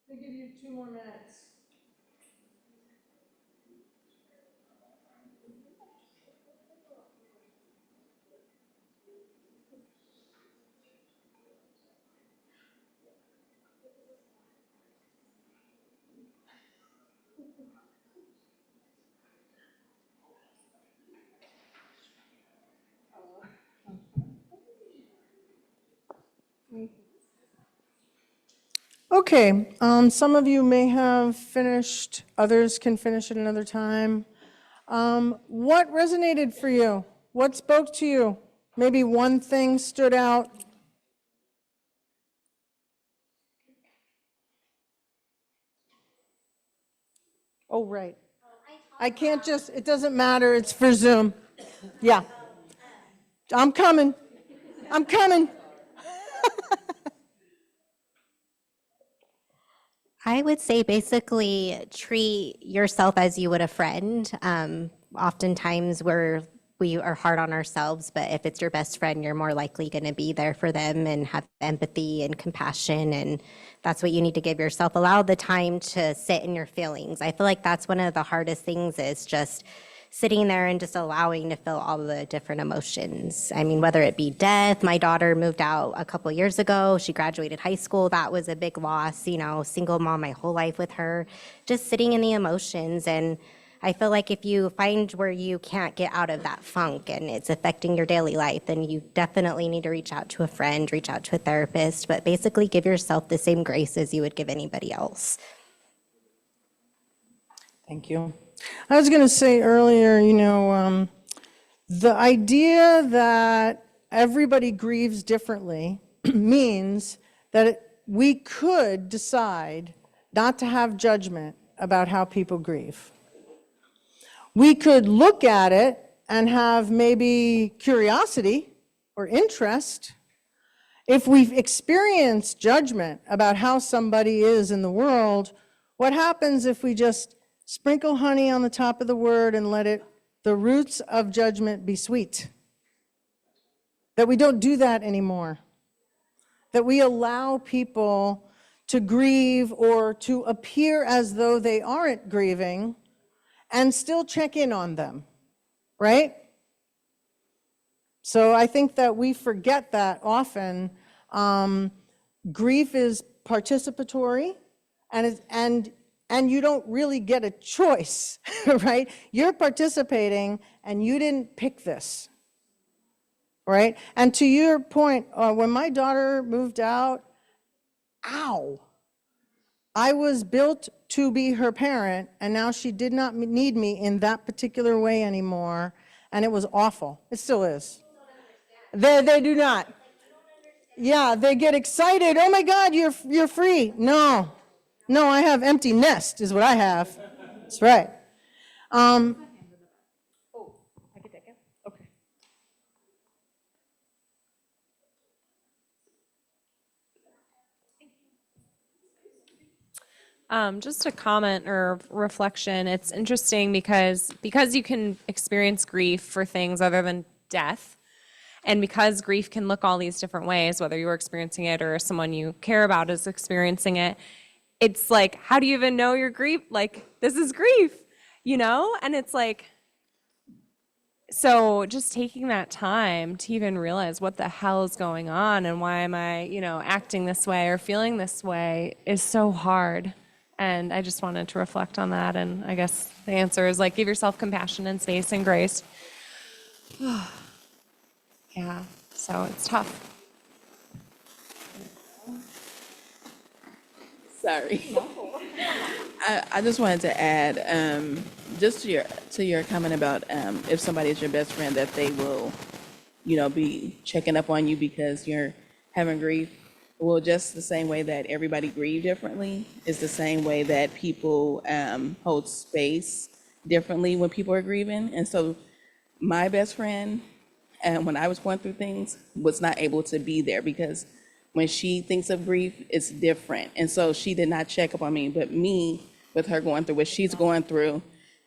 They give you 2 more minutes. Okay, some of you may have finished, others can finish at another time. What resonated for you? What spoke to you? Maybe one thing stood out. Oh, right. I can't just, it doesn't matter, it's for Zoom. Yeah. I'm coming. I'm coming. I would say basically treat yourself as you would a friend. Oftentimes we are hard on ourselves, but if it's your best friend, you're more likely going to be there for them and have empathy and compassion. And that's what you need to give yourself. Allow the time to sit in your feelings. I feel like that's one of the hardest things is just sitting there and just allowing to feel all the different emotions. I mean, whether it be death, my daughter moved out a couple years ago. She graduated high school. That was a big loss, you know, single mom my whole life with her, just sitting in the emotions. And I feel like if you find where you can't get out of that funk and it's affecting your daily life, then you definitely need to reach out to a friend, reach out to a therapist, but basically give yourself the same grace as you would give anybody else. Thank you. I was going to say earlier, you know, the idea that everybody grieves differently means that we could decide not to have judgment about how people grieve. We could look at it and have maybe curiosity or interest. If we've experienced judgment about how somebody is in the world, what happens if we just sprinkle honey on the top of the word and let the roots of judgment be sweet? That we don't do that anymore. That we allow people to grieve or to appear as though they aren't grieving and still check in on them, right? So I think that we forget that often. Grief is participatory, and you don't really get a choice, right? You're participating, and you didn't pick this, right? And to your point, when my daughter moved out, ow, I was built to be her parent, and now she did not need me in that particular way anymore, and it was awful. It still is. They do not. Yeah, they get excited. Oh my God, you're free. No, no, I have empty nest is what I have. That's right. Just a comment or reflection. It's interesting because you can experience grief for things other than death, and because grief can look all these different ways, whether you're experiencing it or someone you care about is experiencing it, it's like, how do you even know you're grief? Like, this is grief, you know? And it's like, so just taking that time to even realize what the hell is going on and why am I, acting this way or feeling this way is so hard. And I just wanted to reflect on that. And I guess the answer is like, give yourself compassion and space and grace. Yeah, so it's tough. Sorry. I just wanted to add, just to your comment about if somebody is your best friend, that they will, be checking up on you because you're having grief. Well, just the same way that everybody grieve differently is the same way that people hold space differently when people are grieving. And so my best friend, when I was going through things, was not able to be there because when she thinks of grief, it's different. And so she did not check up on me, but me, with her going through what she's going through,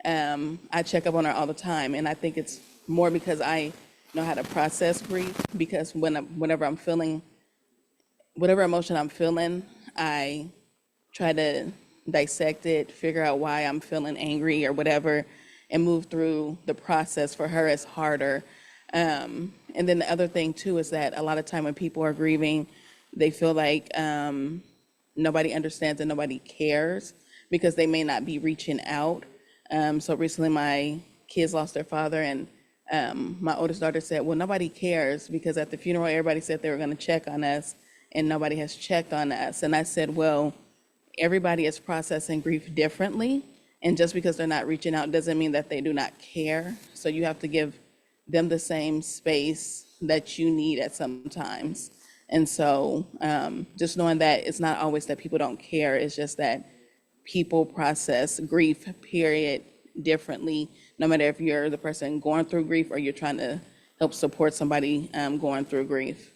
I check up on her all the time. And I think it's more because I know how to process grief, because whenever I'm feeling, whatever emotion I'm feeling, I try to dissect it, figure out why I'm feeling angry or whatever, and move through the process. For her, it's harder. And then the other thing too is that a lot of time when people are grieving, they feel like nobody understands and nobody cares because they may not be reaching out. So recently my kids lost their father, and my oldest daughter said, well, nobody cares because at the funeral, everybody said they were gonna check on us and nobody has checked on us. And I said, well, everybody is processing grief differently. And just because they're not reaching out doesn't mean that they do not care. So you have to give them the same space that you need at some times. And so just knowing that it's not always that people don't care, it's just that people process grief, period, differently, no matter if you're the person going through grief or you're trying to help support somebody going through grief.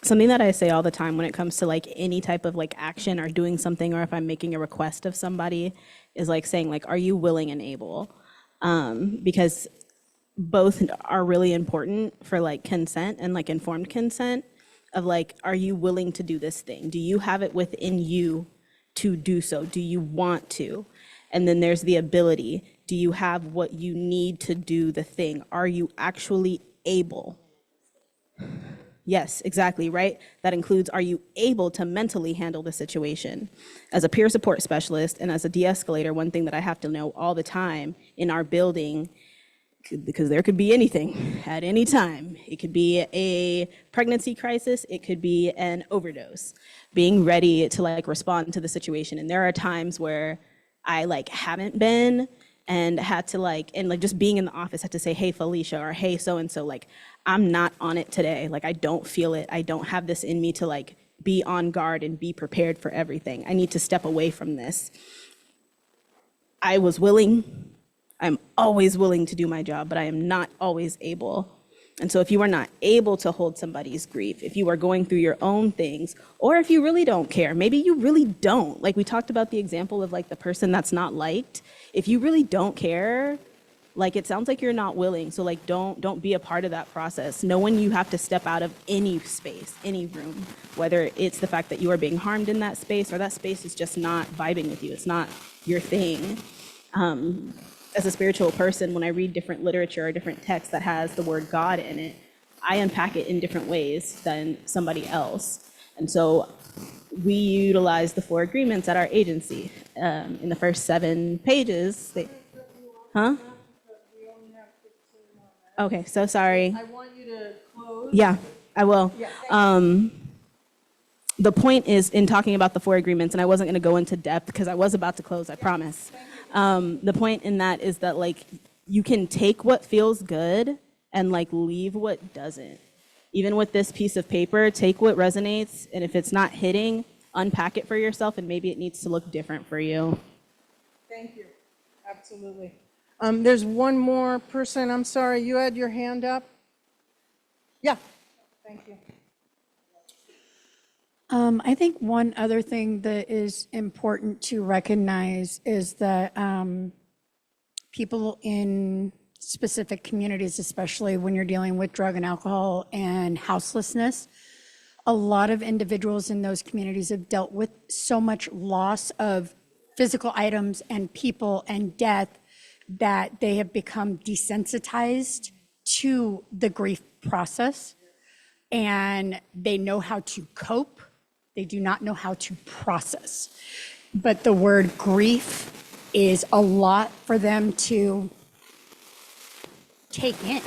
Something that I say all the time when it comes to like any type of like action or doing something, or if I'm making a request of somebody, is like saying like, are you willing and able? Because both are really important for like consent and like informed consent of like, are you willing to do this thing? Do you have it within you to do so? Do you want to? And then there's the ability. Do you have what you need to do the thing? Are you actually able? Yes, exactly, right? That includes, are you able to mentally handle the situation? As a peer support specialist and as a de-escalator, one thing that I have to know all the time in our building, because there could be anything at any time. It could be a pregnancy crisis, it could be an overdose. Being ready to like respond to the situation. And there are times where I like haven't been and had to like, and like just being in the office, had to say, hey, Felicia, or hey, so-and-so, like, I'm not on it today. Like, I don't feel it. I don't have this in me to like be on guard and be prepared for everything. I need to step away from this. I was willing. I'm always willing to do my job, but I am not always able. And so if you are not able to hold somebody's grief, if you are going through your own things, or if you really don't care, maybe you really don't. Like we talked about the example of like the person that's not liked. If you really don't care, like it sounds like you're not willing. So like don't be a part of that process. Know when you have to step out of any space, any room, whether it's the fact that you are being harmed in that space or that space is just not vibing with you. It's not your thing. As a spiritual person, when I read different literature or different texts that has the word God in it, I unpack it in different ways than somebody else. And so we utilize the 4 agreements at our agency. In the first 7 pages, huh? Okay, so sorry. I want you to close. Yeah, I will. The point is in talking about the 4 agreements, and I wasn't going to go into depth because I was about to close, I promise. The point in that is that like you can take what feels good and like leave what doesn't. Even with this piece of paper, take what resonates, and if it's not hitting, unpack it for yourself, and maybe it needs to look different for you. Thank you. Absolutely. There's one more person. I'm sorry, you had your hand up? Yeah. Thank you. I think one other thing that is important to recognize is that people in specific communities, especially when you're dealing with drug and alcohol and houselessness, a lot of individuals in those communities have dealt with so much loss of physical items and people and death that they have become desensitized to the grief process, and they know how to cope. They do not know how to process. But the word grief is a lot for them to take in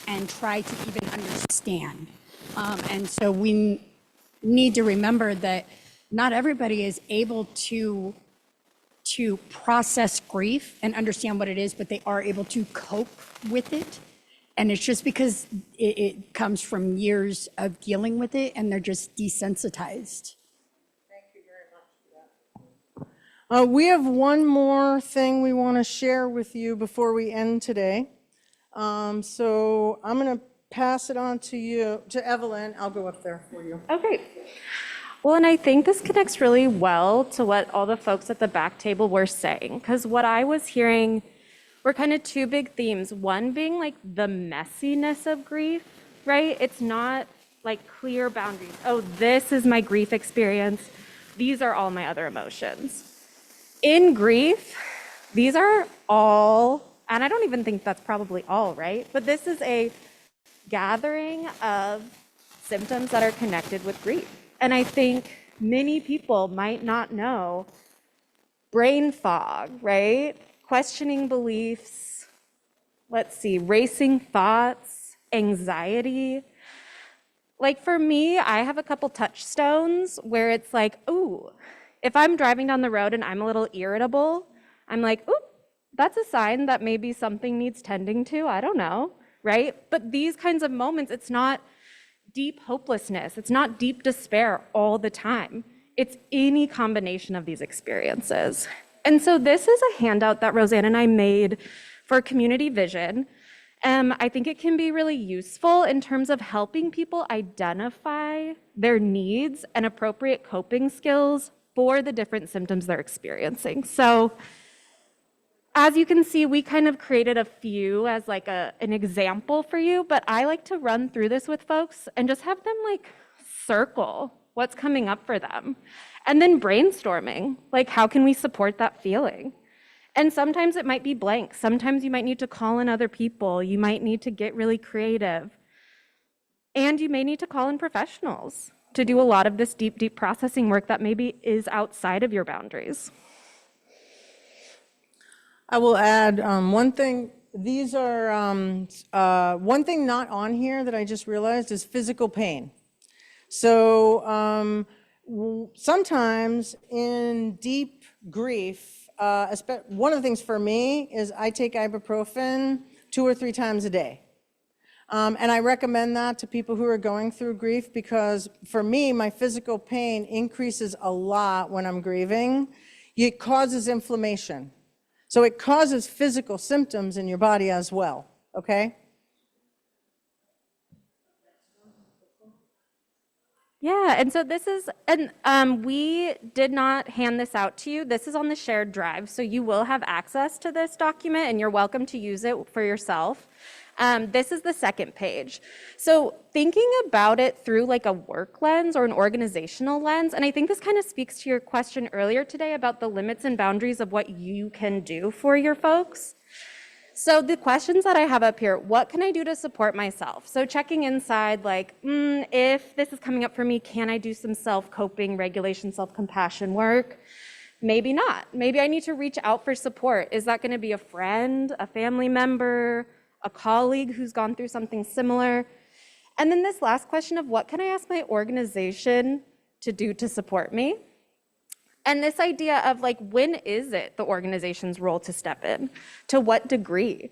and try to even understand. And so we need to remember that not everybody is able to process grief and understand what it is, but they are able to cope with it. And it's just because it comes from years of dealing with it, and they're just desensitized. We have one more thing we want to share with you before we end today. So I'm going to pass it on to you, to Evelyn. I'll go up there for you. Okay. Well, and I think this connects really well to what all the folks at the back table were saying, because what I was hearing were kind of two big themes. One being like the messiness of grief, right? It's not like clear boundaries. Oh, this is my grief experience. These are all my other emotions. In grief, these are all, and I don't even think that's probably all, right? But this is a gathering of symptoms that are connected with grief. And I think many people might not know brain fog, right? Questioning beliefs, let's see, racing thoughts, anxiety. Like for me, I have a couple touchstones where it's like, ooh, if I'm driving down the road and I'm a little irritable, I'm like, ooh, that's a sign that maybe something needs tending to, I don't know, right? But these kinds of moments, it's not deep hopelessness, it's not deep despair all the time. It's any combination of these experiences. And so this is a handout that Rosanne and I made for Community Vision. I think it can be really useful in terms of helping people identify their needs and appropriate coping skills for the different symptoms they're experiencing. So as you can see, we kind of created a few as like an example for you, but I like to run through this with folks and just have them like circle what's coming up for them. And then brainstorming, like how can we support that feeling? And sometimes it might be blank. Sometimes you might need to call in other people. You might need to get really creative. And you may need to call in professionals to do a lot of this deep, deep processing work that maybe is outside of your boundaries. I will add one thing. These are, one thing not on here that I just realized is physical pain. So sometimes in deep grief, one of the things for me is I take ibuprofen 2 or 3 times a day. And I recommend that to people who are going through grief because for me, my physical pain increases a lot when I'm grieving. It causes inflammation. So it causes physical symptoms in your body as well, okay? Yeah, and so this is, and we did not hand this out to you. This is on the shared drive, so you will have access to this document and you're welcome to use it for yourself. This is the second page. So thinking about it through like a work lens or an organizational lens, and I think this kind of speaks to your question earlier today about the limits and boundaries of what you can do for your folks. So the questions that I have up here, what can I do to support myself? So checking inside like, if this is coming up for me, can I do some self-coping, regulation, self-compassion work? Maybe not. Maybe I need to reach out for support. Is that gonna be a friend, a family member, a colleague who's gone through something similar? And then this last question of what can I ask my organization to do to support me? And this idea of like, when is it the organization's role to step in? To what degree?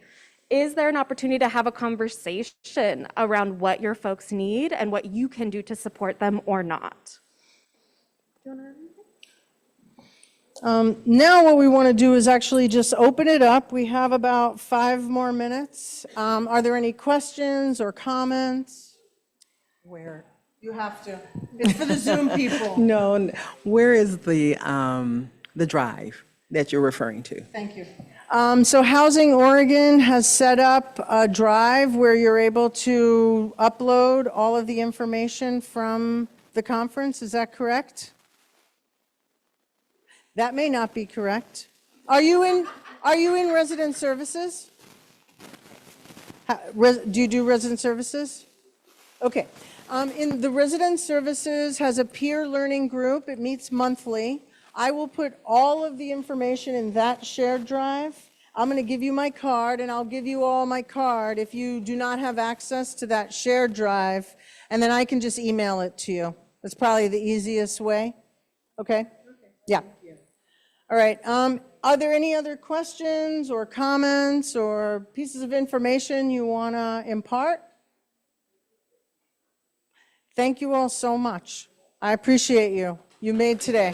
Is there an opportunity to have a conversation around what your folks need and what you can do to support them or not? Now what we want to do is actually just open it up. We have about 5 more minutes. Are there any questions or comments? Where? You have to. It's for the Zoom people. No, where is the drive that you're referring to? Thank you. So Housing Oregon has set up a drive where you're able to upload all of the information from the conference. Is that correct? That may not be correct. Are you in resident services? Do you do resident services? Okay. In the resident services has a peer learning group. It meets monthly. I will put all of the information in that shared drive. I'm going to give you my card, and I'll give you all my card if you do not have access to that shared drive, and then I can just email it to you. That's probably the easiest way. Okay? Yeah. All right. Are there any other questions or comments or pieces of information you want to impart? Thank you all so much. I appreciate you. You made today.